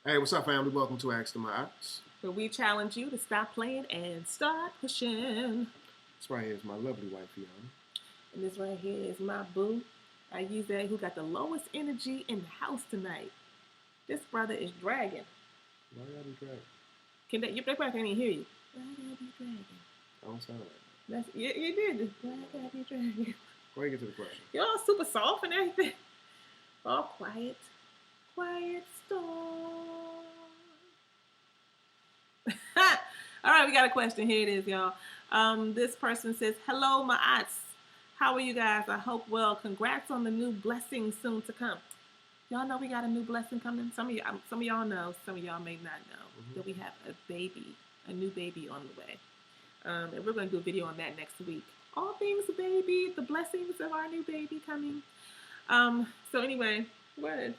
Hey, what's up, family? Welcome to Ask the Mods. where we challenge you to stop playing and start pushing. This right here is my lovely wife, Fiona. And this right here is my boo. I use that who got the lowest energy in the house tonight. This brother is dragging. Why gotta be dragging? Can that? Your brother can't even hear you. Why gotta be dragging? I don't sound like That's you did. Why gotta be dragging? that. Go ahead and get to the question. You're all super soft and everything. All quiet. Quiet storm. All right, we got a question. Here it is, y'all. This person says, "Hello, my aunts. How are you guys? I hope well. Congrats on the new blessing soon to come. Y'all know we got a new blessing coming. Some of y'all know. Some of y'all may not know that we have a new baby on the way. And we're going to do a video on that next week. All things baby, the blessings of our new baby coming. So anyway, what?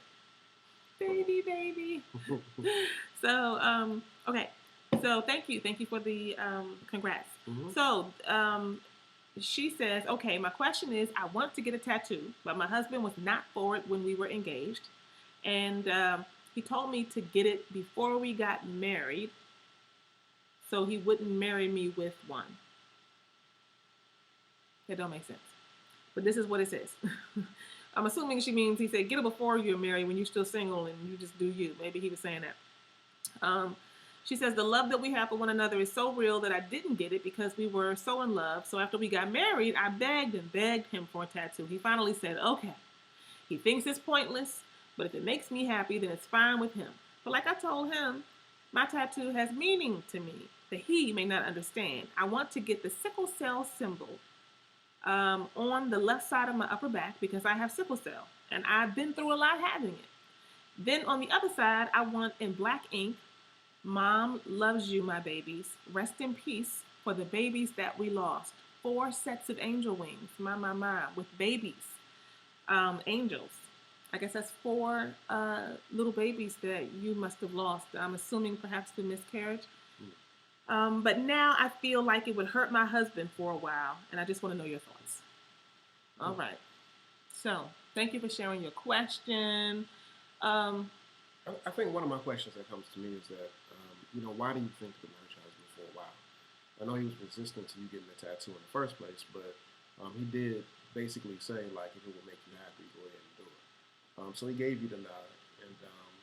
Baby. So, okay. So thank you for the congrats. So she says, okay, my question is, I want to get a tattoo, but my husband was not for it when we were engaged, and he told me to get it before we got married, so he wouldn't marry me with one. That don't make sense, but this is what it says. I'm assuming she means he said get it before you're married, when you're still single and you just do you. Maybe he was saying that. She says, the love that we have for one another is so real that I didn't get it because we were so in love. So after we got married, I begged him for a tattoo. He finally said, okay. He thinks it's pointless, but if it makes me happy, then it's fine with him. But like I told him, my tattoo has meaning to me that he may not understand. I want to get the sickle cell symbol on the left side of my upper back because I have sickle cell, and I've been through a lot having it. Then on the other side, I want in black ink, Mom loves you, my babies. Rest in peace for the babies that we lost. 4 sets of angel wings, my, with babies, angels. I guess that's 4 little babies that you must have lost. I'm assuming perhaps through miscarriage. But now I feel like it would hurt my husband for a while, and I just want to know your thoughts. All right. So thank you for sharing your question. I think one of my questions that comes to me is that, why do you think the marriage husband for a while? I know he was resistant to you getting a tattoo in the first place, but he did basically say, like, if it would make you happy, go ahead and do it. So he gave you the nod, and,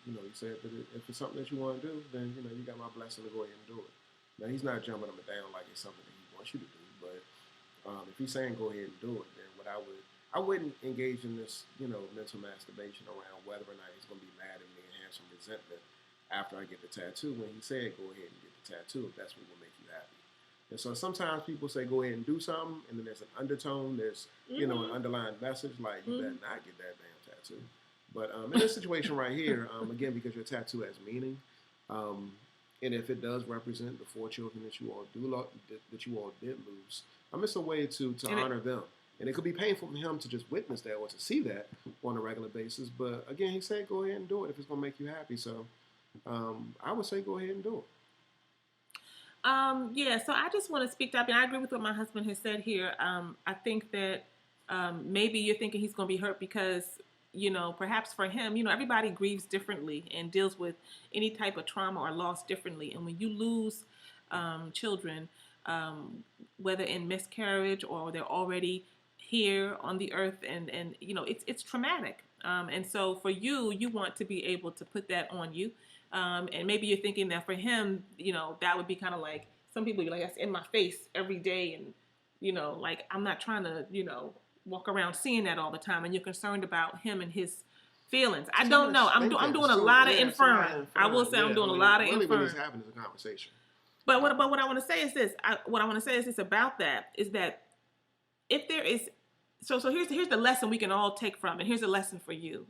he said that if it's something that you want to do, then, you got my blessing to go ahead and do it. Now, he's not jumping up and down like it's something that he wants you to do, but if he's saying go ahead and do it, then I wouldn't engage in this, mental masturbation around whether or not he's going to be mad at me and have some resentment after I get the tattoo. When he said go ahead and get the tattoo, if that's what will make you happy. And so sometimes people say go ahead and do something, and then there's an undertone, there's, an underlying message, like you better not get that damn tattoo. But in this situation right here, again, because your tattoo has meaning, and if it does represent the 4 children that you all did lose, it's a way to honor them. And it could be painful for him to just witness that or to see that on a regular basis. But again, he said go ahead and do it if it's going to make you happy. So I would say go ahead and do it. Yeah, so I just want to speak up, and I agree with what my husband has said here. I think that maybe you're thinking he's going to be hurt because, perhaps for him, everybody grieves differently and deals with any type of trauma or loss differently. And when you lose children, whether in miscarriage or they're already here on the earth, and it's traumatic. And so for you want to be able to put that on you. And maybe you're thinking that for him, that would be kind of like, some people be like, that's in my face every day. And, like, I'm not trying to, walk around seeing that all the time. And you're concerned about him and his feelings. I don't know. I'm doing a lot of inferring. I will say I'm doing a lot of inferring. What is happening is a conversation. But what I want to say is this. What I want to say is this about that, is that if there is, so here's the lesson we can all take from it. Here's a lesson for you.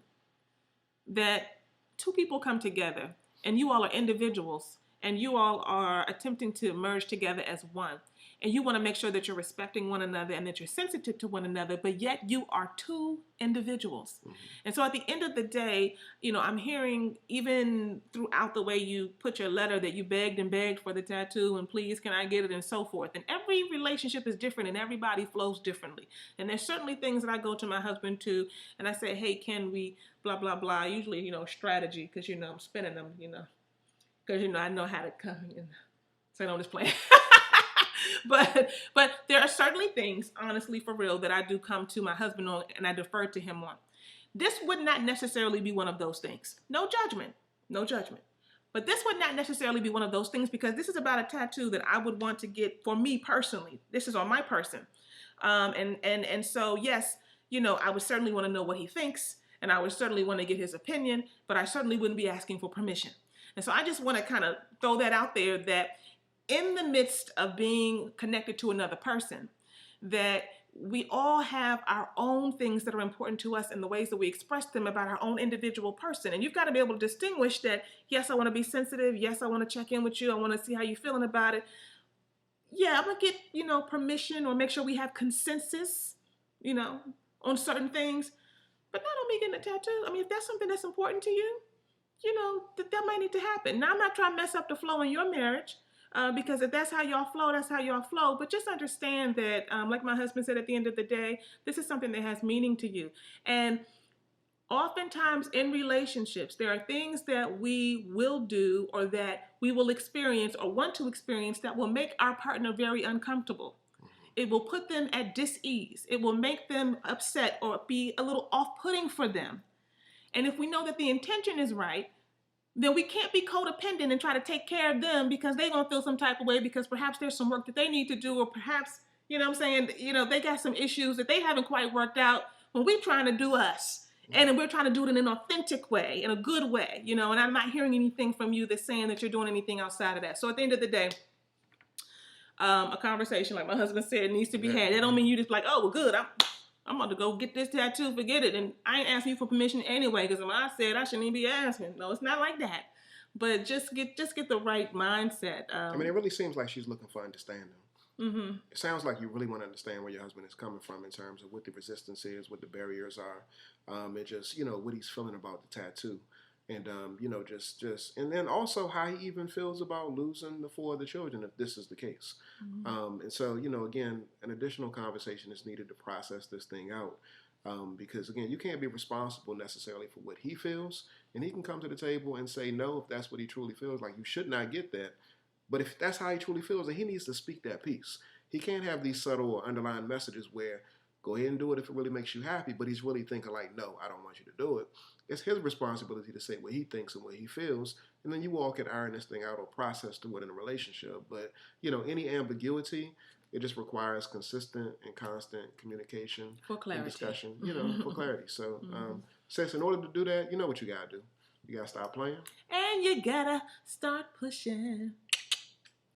That 2 people come together, and you all are individuals, and you all are attempting to merge together as one. And you want to make sure that you're respecting one another and that you're sensitive to one another, but yet you are two individuals. Mhm. And so at the end of the day, I'm hearing even throughout the way you put your letter that you begged and begged for the tattoo and please can I get it and so forth. And every relationship is different and everybody flows differently. And there's certainly things that I go to my husband to and I say, hey, can we blah, blah, blah. Usually, strategy because, I'm spinning them, because, I know how to come and say, no, I'm just playing. But there are certainly things, honestly, for real, that I do come to my husband on and I defer to him on. This would not necessarily be one of those things. No judgment. No judgment. But this would not necessarily be one of those things because this is about a tattoo that I would want to get for me personally. This is on my person. And so, yes, I would certainly want to know what he thinks and I would certainly want to get his opinion, but I certainly wouldn't be asking for permission. And so I just want to kind of throw that out there that in the midst of being connected to another person, that we all have our own things that are important to us and the ways that we express them about our own individual person. And you've got to be able to distinguish that, yes, I want to be sensitive. Yes, I want to check in with you. I want to see how you're feeling about it. Yeah, I'm going to get, permission or make sure we have consensus, on certain things. But not on me getting a tattoo. I mean, if that's something that's important to you, that might need to happen. Now, I'm not trying to mess up the flow in your marriage. Because if that's how y'all flow, that's how y'all flow. But just understand that, like my husband said at the end of the day, this is something that has meaning to you. And oftentimes in relationships, there are things that we will do or that we will experience or want to experience that will make our partner very uncomfortable. It will put them at dis-ease. It will make them upset or be a little off-putting for them. And if we know that the intention is right, then we can't be codependent and try to take care of them because they're going to feel some type of way because perhaps there's some work that they need to do or perhaps, they got some issues that they haven't quite worked out when we're trying to do us. And we're trying to do it in an authentic way, in a good way, and I'm not hearing anything from you that's saying that you're doing anything outside of that. So at the end of the day, a conversation, like my husband said, needs to be had. That don't mean you just like, oh, well, good, I'm about to go get this tattoo, forget it. And I ain't asking you for permission anyway, because when I said I shouldn't even be asking. No, it's not like that. But just get the right mindset. I mean, it really seems like she's looking for understanding. Mm-hmm. It sounds like you really want to understand where your husband is coming from in terms of what the resistance is, what the barriers are, and just, what he's feeling about the tattoo. And, and then also how he even feels about losing the 4 of the children if this is the case. Mm-hmm. And so, again, an additional conversation is needed to process this thing out. Because, again, you can't be responsible necessarily for what he feels. And he can come to the table and say no if that's what he truly feels. Like, you should not get that. But if that's how he truly feels, then he needs to speak that piece. He can't have these subtle or underlying messages where go ahead and do it if it really makes you happy, but he's really thinking like, no, I don't want you to do it. It's his responsibility to say what he thinks and what he feels, and then you all can iron this thing out or process through it in a relationship. But, any ambiguity, it just requires consistent and constant communication For clarity. And discussion, for clarity. So, sis, in order to do that, you know what you got to do. You got to stop playing. And you got to start pushing.